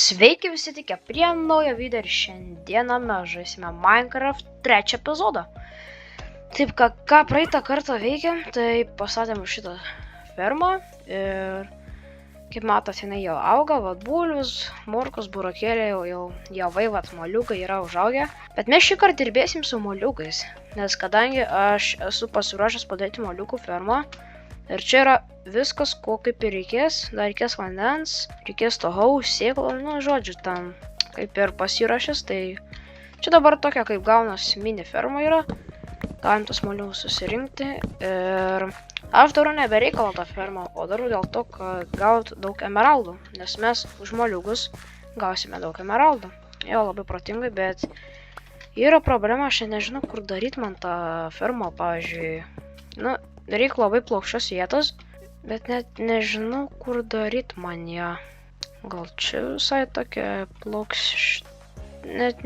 Sveiki visi tikę prie naujo video ir šiandieną mes žaisime Minecraft 3 epizodą. Taip, ką praeitą kartą veikėm, tai pastatėm šitą fermą ir kaip matot, jinai jau auga, vat bulvius, morkos, burokėliai, jau javai, vat moliukai yra užaugę. Bet mes šį kartą dirbėsim su moliukais, nes kadangi aš esu pasiruošęs padaryti moliukų fermą, ir čia yra viskas, ko kaip ir reikės, dar reikės vandens, reikės toho, sėklų, nu žodžiu, tam kaip ir pasiruošęs, tai čia dabar tokia kaip gaunas mini ferma yra, galim tos moliukus susirinkti ir aš darau nebereikalo tą fermą, o darau dėl to, kad gaut daug emeraldų, nes mes už moliukus gausime daug emeraldų, jo labai protingai, bet yra problema, aš nežinau, kur daryti man tą fermą, pavyzdžiui, nu, reikia labai plokščios vietos, bet net nežinau, kur daryti man ją. Gal čia visai tokia plokščia, net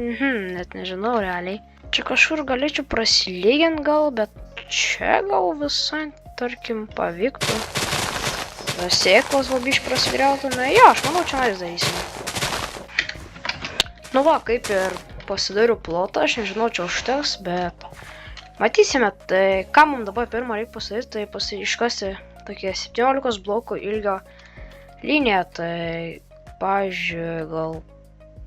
nežinau realiai. Čia kažkur galėčiau prasilyginti gal, bet čia gal visai, tarkim, pavyktų. Sėklos labai išprasigriautų, na jo, aš manau, čia mes darysime. Nu va, kaip ir pasidariu plotą, aš nežinau, čia užteks, bet matysime, tai ką mums dabar pirmą reikia pasidaryti, tai iškasti tokie 17 blokų ilgio liniją, tai pavyzdžiui, gal,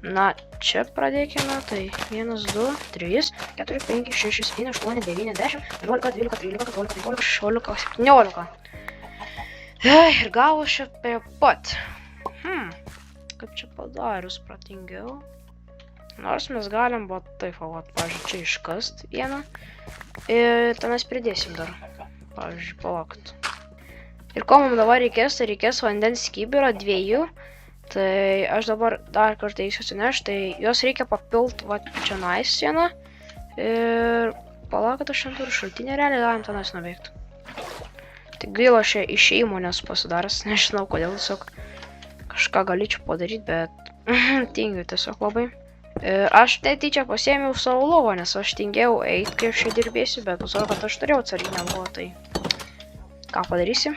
na, čia pradėkime, tai 1, 2, 3, 4, 5, 6, 7, 8, 9, 10, 11, 12, 13, 14, 15, 16, 17. Ir gavus čia prie pat. Kaip čia padarius pratingiau. Nors mes galim, va taip, va, pavyzdžiui, čia iškast vieną. Ir ten mes pridėsim dar, pavyzdžiui, palaukit. Ir ko mums dabar reikės, tai reikės vandens kibiro 2. Tai aš dabar dar kartą įsisineš, tai juos reikia papilti va čia nais sieną. Ir palaukit, aš ten turiu šaltinį, realiai galim tenais nuveikti. Tik gaila aš iš įmonės pasidaręs, nežinau kodėl, tiesiog kažką galėčiau padaryti, bet tingiu tiesiog labai. Ir aš tai tyčia pasiėmiau savo lovą, nes aš tingėjau eiti, kai aš čia dirbėsiu, bet pasirodo, kad aš turėjau atsarginę lovą, tai ką padarysi?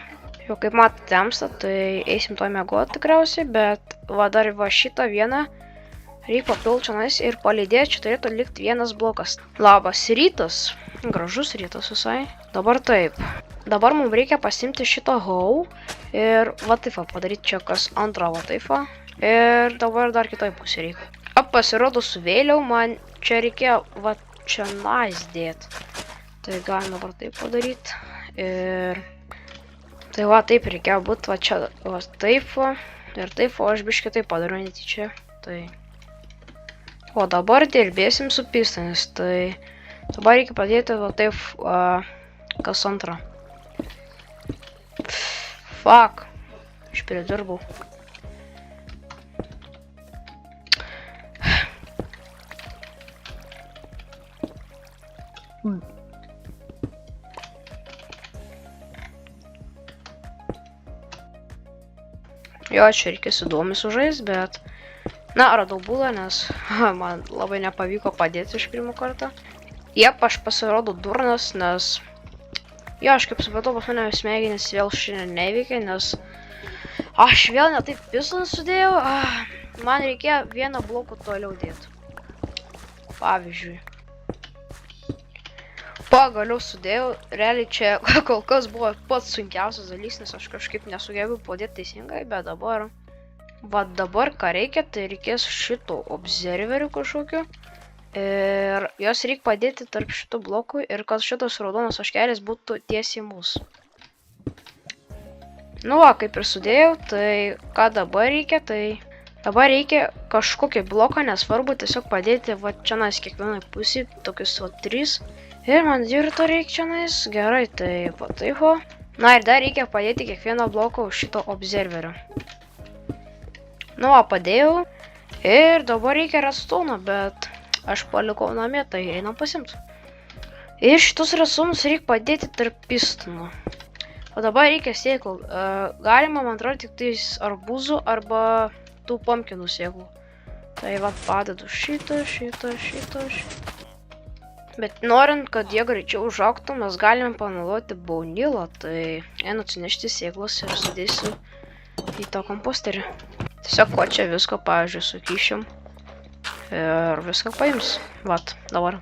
Jau kaip matot temsta, tai eisim to miegoti tikriausiai, bet va dar va šitą vieną reikia papilti čionais ir palydėti, čia turėtų likti vienas blokas. Labas rytas, gražus rytas visai. Dabar taip, dabar mums reikia pasimti šitą hau ir va taip va padaryti čia kas antrą va taip va ir dabar dar kitoj pusė reikia. Pasirodo suvėliau, man čia reikėjo va čia nais dėti. Tai galim dabar taip padaryti. Ir tai va taip reikėjo būti va čia va taip va. Ir taip va aš biškai taip padariau netyčia. Tai o dabar dirbėsim su pistonis. Tai dabar reikia padėti va taip kas antrą. Fuck. Aš pridirbau. Jo, čia reikės įdomi sužais, bet na, radau būdą, nes man labai nepavyko padėti iš pirmo kartą. Jep, aš pasirodo durnas, nes jo, aš kaip supratau, pas mane smegenys vėl šiandien neveikia, nes aš vėl ne taip pistoną sudėjau, man reikėjo vieną bloką toliau dėti. Pavyzdžiui. Pagaliau sudėjau, realiai čia kol kas buvo pats sunkiausias dalykas, nes aš kažkaip nesugebėjau padėti teisingai, bet dabar, va dabar ką reikia, tai reikės šito observerių kažkokio ir jos reikia padėti tarp šitų blokų ir kad šitos raudonos taškelis būtų tiesiai mūsų. Nu va, kaip ir sudėjau, tai ką dabar reikia, tai dabar reikia kažkokį bloką, nesvarbu, tiesiog padėti va čia nais kiekvienai pusį, tokius va 3. Ir man dirto reikia čianais, gerai, tai va taip va. Na ir dar reikia padėti kiekvieną bloką už šito observerio. Nu va, padėjau. Ir dabar reikia redstone'o, bet aš palikau namie, tai einam pasimti. Ir šitus redstone'us reikia padėti tarp pistonų. O dabar reikia sėklų. Galima, man atrodo, tik tais arbūzų arba tų pumpkinų sėklų. Tai va, padedu šitą. Bet norint, kad jie greičiau užaugtų, mes galime panaudoti baunilą, tai einu atsinešti sėklas ir sudėsiu į tą komposterį. Tiesiog ko čia visko, pavyzdžiui, sukišim. Ir viską paims. Vat, dabar.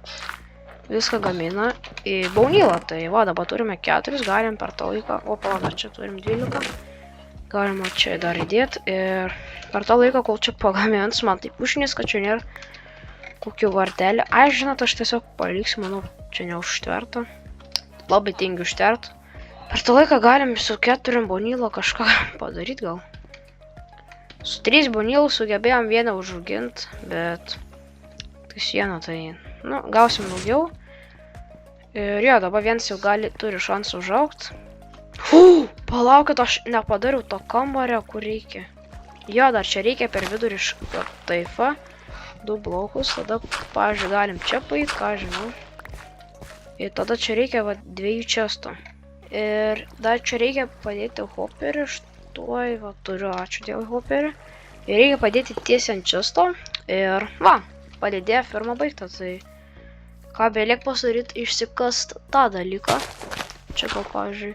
Viską gamina į baunylą. Tai va, dabar turime 4, galim per tą laiką. O, palauk, čia turim 12. Galima čia dar įdėti. Ir per tą laiką, kol čia pagamins, man taip užnės, kad čia nėra kokių vartelį. Ai, žinot, aš tiesiog paliksiu, manau, čia neužtverta. Labai tingiu užtvert. Per tą laiką galim su 4 baunylą kažką padaryti gal. Su 3 baunylų sugebėjom vieną užauginti, bet tai sieną tai, nu, gausim daugiau. Ir jo, dabar vienas jau turi šansą užaugti. Palaukit, aš nepadariau to kambario, kur reikia. Jo, dar čia reikia per vidurį taifa. 2 blokus, tada, pavyzdžiui, galim čia paeit, ką žinau. Ir tada čia reikia, va, 2 čestų. Ir dar čia reikia padėti hoperį, štuoj, va, turiu, ačiū dėl hoperį. Ir reikia padėti tiesiai ant često. Ir, va, padėdėjo firma baigta, tai ką beliek pasidaryti, išsikast tą dalyką. Čia gal, pavyzdžiui,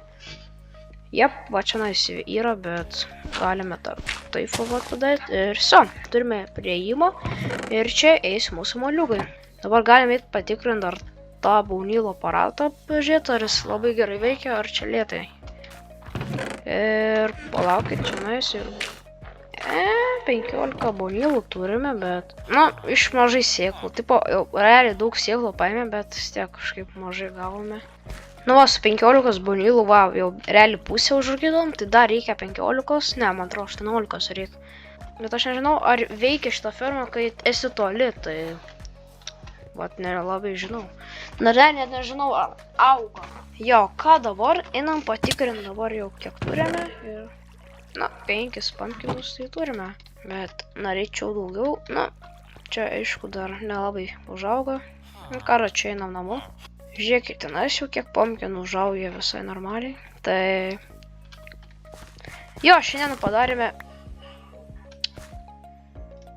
jep, va, čia yra, bet galime dar taifą va padaryti. Ir so, turime prieimą ir čia eis mūsų moliukai. Dabar galime eiti patikrinti dar tą baunylų aparatą, pažiūrėti, ar jis labai gerai veikia, ar čia lėtai. Ir palaukit, čia ir 15 baunylų turime, bet, nu, iš mažai sėklų. Tipo, jau realiai daug sėklų paėmė, bet vis tiek kažkaip mažai gavome. Nu, va, su 15 baunylų, va, jau realiai pusę užauginom, tai dar reikia 15, ne, man atrodo, 18 reikia. Bet aš nežinau, ar veikia šitą fermą, kai esi toli, tai... Vat, nelabai žinau. Na, net nežinau, ar auga. Jo, ką dabar? Einam patikrinti dabar jau kiek turime. Ir, na, 5 pumpkinus tai turime. Bet norėčiau daugiau. Na, čia aišku dar nelabai užauga. Nu, ką, čia einam namo. Žiūrėkit, tenais jau kiek pumpkinų užaugia visai normaliai. Tai... Jo, šiandien padarėme...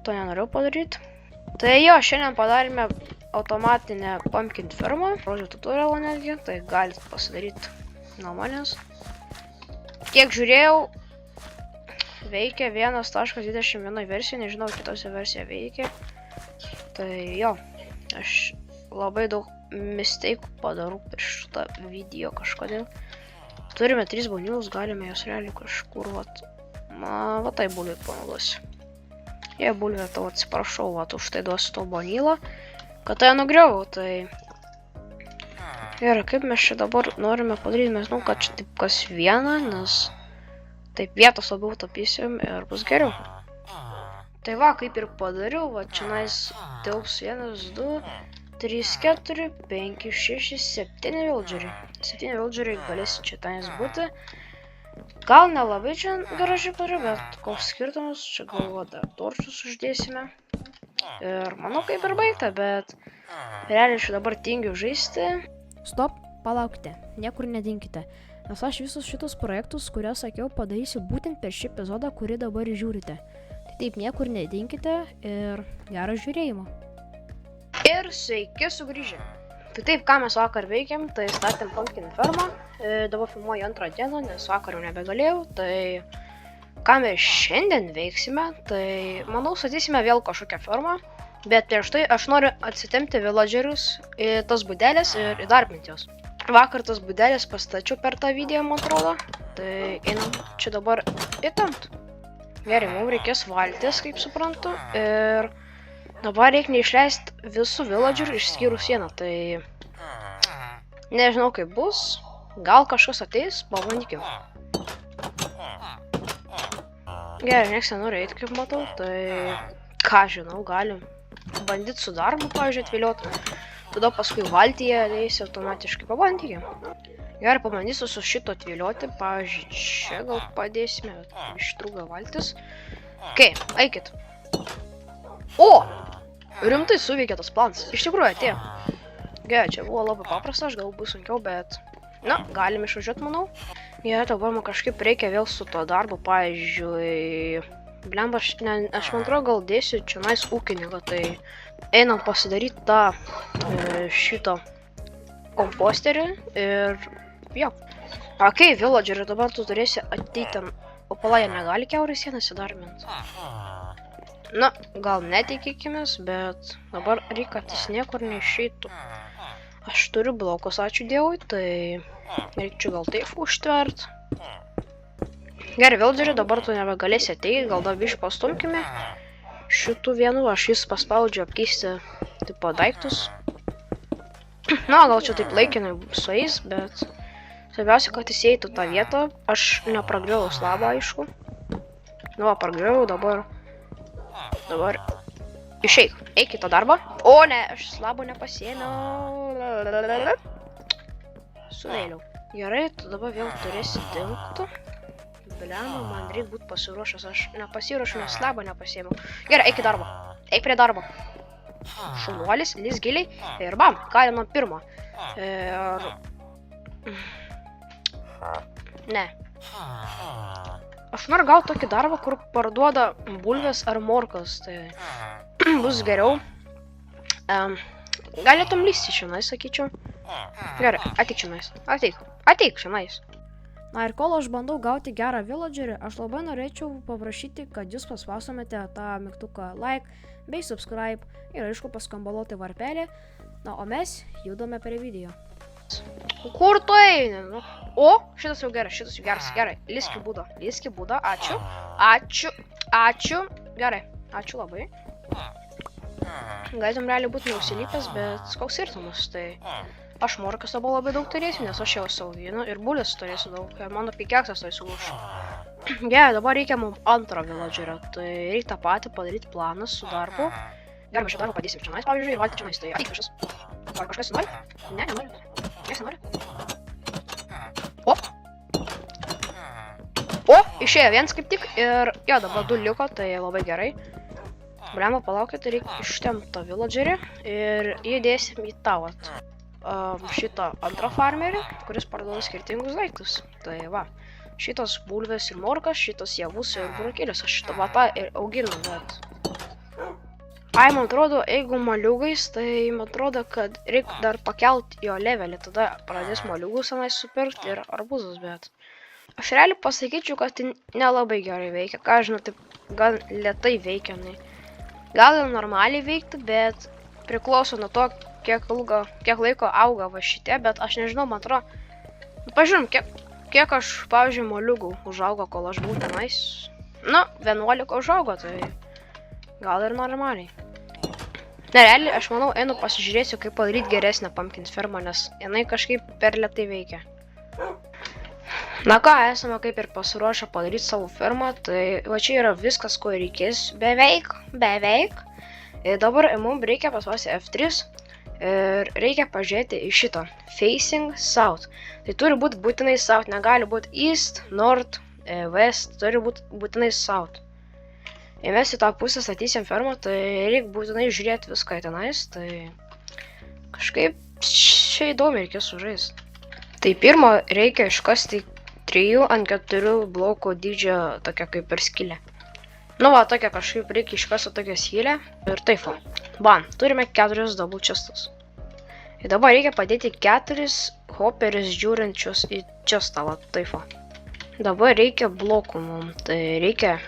To nenorėjau padaryti. Tai jo, šiandien padarėme automatinę pumpkin fermą. Rodžiu tutorialą netgi, tai galit pasidaryti nuo manęs. Kiek žiūrėjau, veikia 1.21 versija, nežinau, kitose versija veikia. Tai jo, aš labai daug misteikų padarau per šitą video kažkodėl. Turime 3 baunylus, galime jos realiai kažkur, vat, va tai bulvį panaudosiu. Jei bulvė, tau atsiprašau, vat, už tai duosiu to baunylą, kad tai nugriovau, tai... Ir kaip mes čia dabar norime padaryti, mes žinau, kad čia taip kas vieną, nes taip vietos labiau tapysim ir bus geriau. Tai va, kaip ir padariau, va, čia nais tilps 1, 2, 3, 4, 5, 6, 7 vildžeriai. 7 vildžeriai galės čia tenais būti. Gal nelabai čia gražiai padariau, bet koks skirtumas, čia galvoju, torčius uždėsime. Ir manau kaip ir baigta, bet realiai aš dabar tingiu žaisti. Stop, palaukite, niekur nedinkite, nes aš visus šitus projektus, kuriuos sakiau, padarysiu būtent per šį epizodą, kurį dabar žiūrite. Tai taip, niekur nedinkite ir gero žiūrėjimo. Ir sveiki sugrįžę. Tai taip, ką mes vakar veikėm, tai statėm pumpkin fermą. Dabar filmuoju 2 dieną, nes vakar jau nebegalėjau. Tai ką mes šiandien veiksime, tai manau statysime vėl kažkokią fermą. Bet prieš tai aš noriu atsitempti villagerius į tas būdelės ir įdarbinti jos. Vakar tas būdelės pastačiau per tą video, man atrodo. Tai einam čia dabar įtempt. Gerai, mums reikės valtis, kaip suprantu. Ir dabar reikia neišleisti visų villagerių išskyrus vieną. Tai nežinau kaip bus. Gal kažkas ateis, pabandykim. Gerai, nieks nenori eiti, kaip matau. Tai ką žinau, galim bandyti su darbu, pavyzdžiui, atvilioti. Tada paskui valtyje leisi automatiškai, pabandykim. Gerai, pabandysiu su šito atvilioti, pavyzdžiui, čia gal padėsime, ištrūga valtis. Okei, eikit. O! Rimtai suveikė tas planas, iš tikrųjų atėjo. Gerai, čia buvo labai paprasta, aš gal bus sunkiau, bet... Na, galim išvažiuoti, manau. Gerai, dabar man kažkaip reikia vėl su to darbu, pavyzdžiui... Blemba, aš man atrodo gal dėsiu čia nais ūkininką, tai einam pasidaryti tą šito komposterį ir jo. Okei, villageri, dabar tu turėsi ateiti ten O pala, jie negali kiaurai sienas įdarbinti. Na, gal netikėkimės, bet dabar reikia, kad jis niekur neišeitų. Aš turiu blokus, ačiū Dievui, tai reikčiau gal taip užtvert. Gerai, vildžeri, dabar tu nebegalėsi ateiti, gal dar biškai pastumkime. Šitų vienų aš jis paspaudžiu apkeisti tipo daiktus. Na, gal čia taip laikinai sueis, bet svarbiausia, kad jis eitų tą vietą. Aš nepragriuvau slabą, aišku. Nu, va, pragriuvau, dabar išeik, eik į tą darbą. O, ne, aš slabo nepasiėmiau. Suvėliau. Gerai, tu dabar vėl turėsi dinktų. Bliama, man reikia būti pasiruošęs, aš nepasiruošiu, nes slabo nepasiėmiau. Gerai, eik į darbą, eik prie darbo. Šunuolis, lys giliai ir bam, kalinam pirmą. Ir... Ne. Aš noriu gauti tokį darbą, kur parduoda bulvės ar morkas, tai bus geriau. Galėtum lysti čionais, sakyčiau. Gerai, ateik čionais, ateik čionais. Na ir kol aš bandau gauti gerą villagerį, aš labai norėčiau paprašyti, kad jūs paspaustumėte tą mygtuką like bei subscribe ir aišku paskambaluoti varpelį. Na, o mes judame prie video. Kur tu eini? O, šitas jau geras, gerai. Lyski būda, ačiū. Gerai, ačiū labai. Galėtum realiai būti neusilypęs, bet koks skirtumas, tai aš morkas dabar labai daug turėsiu, nes aš jau savo vyną ir bulės turėsiu daug, ir mano pikeksas tai sulūš. Gerai, dabar reikia mums antro villagerio, tai reikia tą patį padaryti planą su darbu. Gerai, mes šio darbo padėsim čionais, pavyzdžiui, ir valti čionais, tai ateik kažkas. Gal kažkas nori? Ne, nenori. Nieks nenori. O, išėjo vienas kaip tik ir jo, dabar 2 liko, tai labai gerai. Bliamba, palaukit, reikia ištemti tą villagerį ir įdėsim į tą šitą antrą farmerį, kuris parduoda skirtingus daiktus. Tai va, šitos bulvės ir morkas, šitos javus ir burokėlius, aš šitą vatą ir auginu, bet... Ai, man atrodo, jeigu moliūgais, tai man atrodo, kad reikia dar pakelti jo levelį, tada pradės moliūgus senais supirkti ir arbūzus, bet... Aš realiai pasakyčiau, kad tai nelabai gerai veikia, ką žinau, taip gan lėtai veikia, gal ir normaliai veiktų, bet priklauso nuo to, kiek laiko auga va šitie, bet aš nežinau, man atrodo... Pažiūrim, kiek aš, pavyzdžiui, moliūgų užaugo, kol aš buvau tenais. Nu, 11 užaugo, tai gal ir normaliai. Nerealiai, aš manau, einu pasižiūrėsiu, kaip padaryti geresnę pumpkin fermą, nes jinai kažkaip per lėtai veikia. Na ką, esame kaip ir pasiruošę padaryti savo fermą, tai va čia yra viskas, ko reikės, beveik. Ir dabar mums reikia paspausti F3 ir reikia pažiūrėti į šitą, facing south. Tai turi būti būtinai south, negali būti east, north, west, turi būti būtinai south. Jei mes į tą pusę statysim fermą, tai reikia būtinai žiūrėti viską tenais, tai kažkaip čia įdomi reikės sužaisti. Tai pirma, reikia iškasti 3 ant 4 blokų dydžio tokia kaip ir skylė. Nu va, tokia kažkaip reikia iškasti tokią skylę ir taip va. Bam, turime 4 double chestus. Ir dabar reikia padėti 4 hopperius žiūrinčius į chestą, va, taip va. Dabar reikia blokų mums, tai reikia...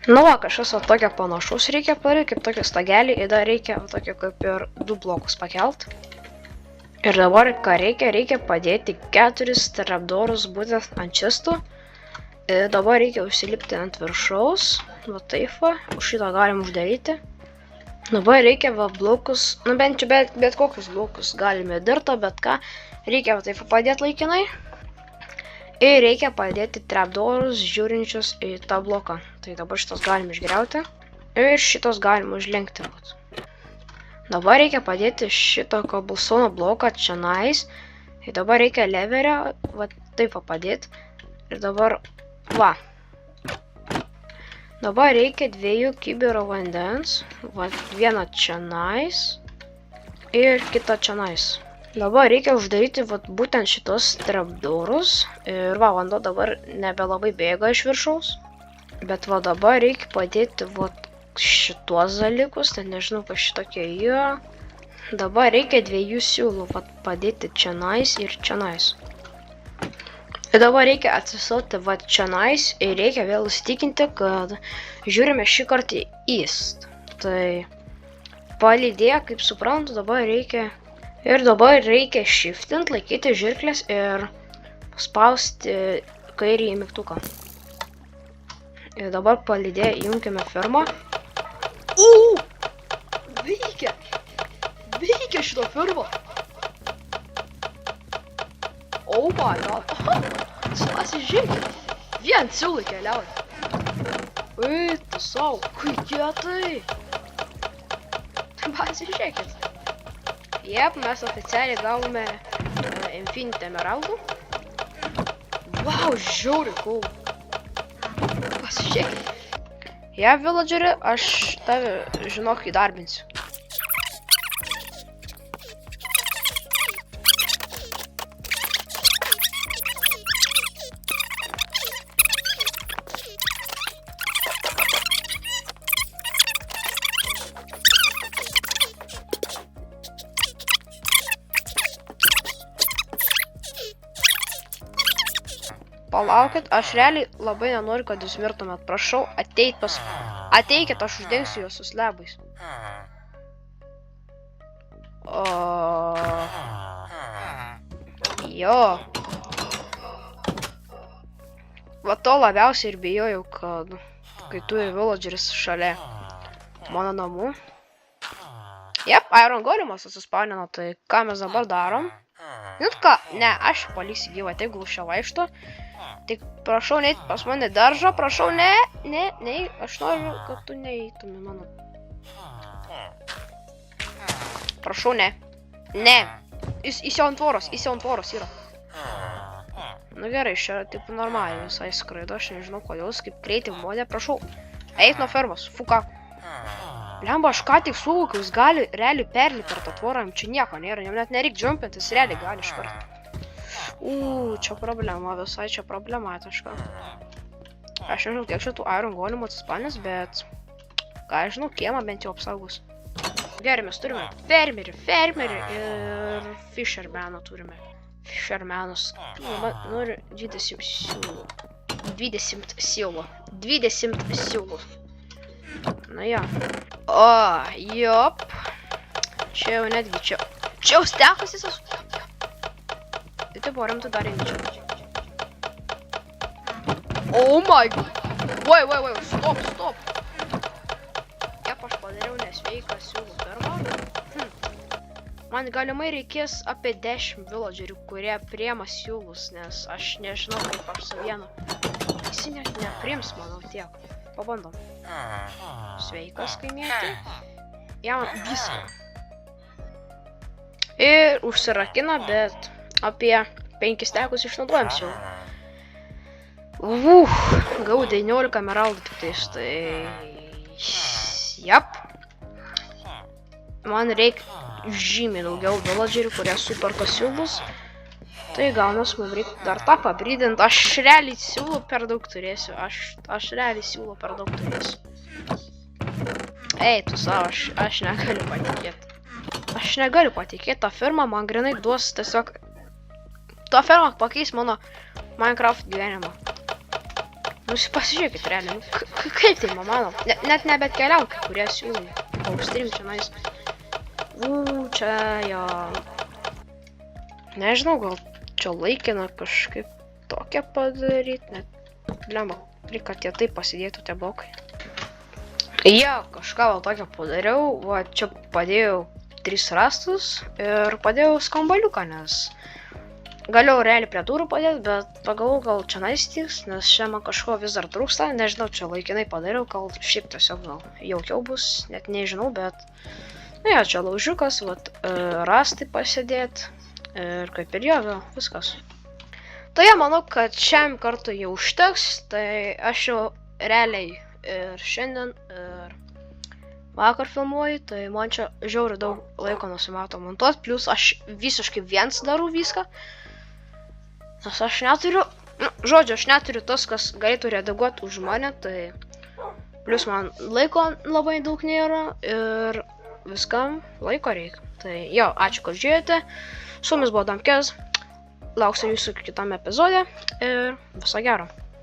Nu va, kažkas va tokio panašaus reikia padaryti, kaip tokį stagelį, ir dar reikia va tokio kaip ir 2 blokus pakelt. Ir dabar ką reikia padėti 4 trapdoorus būtent ant chestų. Ir dabar reikia užsilipti ant viršaus, va taip va, už šitą galim uždaryti. Dabar reikia va blokus, nu bent čia bet kokius blokus, galime dirto, bet ką, reikia va taip padėti laikinai. Ir reikia padėti trapdoorus žiūrinčius į tą bloką. Tai dabar šitos galim išgriauti ir šitos galim užlenkti. Dabar reikia padėti šitą cobblestono bloką čionais. Ir dabar reikia leverio, va taip va padėti. Ir dabar, va. Dabar reikia 2 kibiro vandens. Va, vieną čionais ir kitą čionais. Dabar reikia uždaryti va, būtent šitos trapdoorus. Ir va, vanduo dabar nebelabai bėga iš viršaus. Bet va, dabar reikia padėti va, šituos dalykus, tai nežinau, kas šitokie yra. Dabar reikia 2 siūlų va, padėti čionais ir čionais. Ir dabar reikia atsisoti va čionais ir reikia vėl įsitikinti, kad žiūrime šį kartą East. Tai palydėję, kaip suprantu, dabar reikia shiftint, laikyti žirklės ir spausti kairį mygtuką. Ir dabar palydėję įjunkime firmą. Veikia šito firma. Oh my god. Pasižiūrėkit. Vien siūlai keliauja. Tu savo, kaip kietai. Pasižiūrėkit. Jep, mes oficialiai gavome Infinity Emeraldų. Wow, žiauriai cool. Pasižiūrėkit. Jep, villageri, aš tave, žinok, įdarbinsiu. Palaukit, aš realiai labai nenoriu, kad jūs mirtumėt. Prašau, ateikit, aš uždengsiu juos su slebais. Jo. Va to labiausiai ir bijojau, kad kai turi villageris šalia mano namų. Jep, Iron Golemas susispaunino, tai ką mes dabar darom? Žinot ką, ne, aš paliksiu gyvą, tegul čia vaikšto. Tik prašau, neit pas mane daržą, prašau, ne, aš noriu, kad tu neįtum į mano. Prašau, ne. Jis jau ant tvoros yra. Nu gerai, čia taip normaliai visai skraido, aš nežinau kodėl, kaip greitai modė, prašau, eit nuo fermos, fuka. Lemba, aš ką tik suvokiau, jis gali realiai perlipti per tą tvorą, čia nieko nėra, jam net nereik jumpinti, jis realiai gali iškart. Čia problema, visai čia problematiška. Aš nežinau, kiek šitų Iron Golemų atsispanės, bet ką aš žinau, kiemą bent jau apsaugus. Gerai, mes turime fermerį ir fishermaną turime. Fishermanas. Noriu 20 siūlų. 20 siūlų. Na ja. Jop. Čia jau netgi čia jau stekas jis esu. Tai buvo rimtų dar einčiau. Oh my god. Wait, stop. Jep, aš padariau nesveiką siūlų darbą. Man galimai reikės apie 10 villagerių, kurie priema siūlus, nes aš nežinau, kaip aš su vienu. Jis net nepriims, manau, tiek. Pabandom. Sveikas, kaimietį. Jam viską. Ir užsirakina, bet apie 5 stekus išnaudojam siūlų. Gau 19 emeraldų tik tais, tai... Jap. Man reikia žymiai daugiau villagerių, kurie superka siūlus. Tai gaunas, man reikia dar tą pabrydinti. Aš realiai siūlų per daug turėsiu. Ei, tu savo, aš negaliu patikėti. Ta firma man grinai duos tiesiog... Ta firma pakeis mano Minecraft gyvenimą. Pasižiūrėkit realiai, kaip tai mano. Net nebet keliau, kai kurie siūlai. Paustrim čia nais. Čia jo. Nežinau, gal čia laikina kažkaip tokią padaryti. Net lemba, kad jie taip pasidėtų tie blokai. Jo, kažką gal tokią padariau. Va, čia padėjau 3 rastus ir padėjau skambaliuką, nes galėjau realiai prie durų padėti, bet pagalvojau, gal čia naistiks, nes čia man kažko vis dar trūksta. Nežinau, čia laikinai padariau, gal šiaip tiesiog gal jaukiau bus, net nežinau, bet... Nu jo, čia laužiukas, vat, rastai pasidėt ir kaip ir jo, viskas. Tai ja, manau, kad šiam kartui jau užteks, tai aš jau realiai ir šiandien, ir vakar filmuoju, tai man čia žiauriai daug laiko nusimato montuot, plus aš visiškai viens darau viską. Nes aš neturiu, aš neturiu tos, kas galėtų redaguoti už mane, tai plus man laiko labai daug nėra ir viskam laiko reikia. Tai jo, ačiū, kad žiūrėjote, su jumis buvo Damkes, lauksiu jūsų kitame epizode ir viso gero.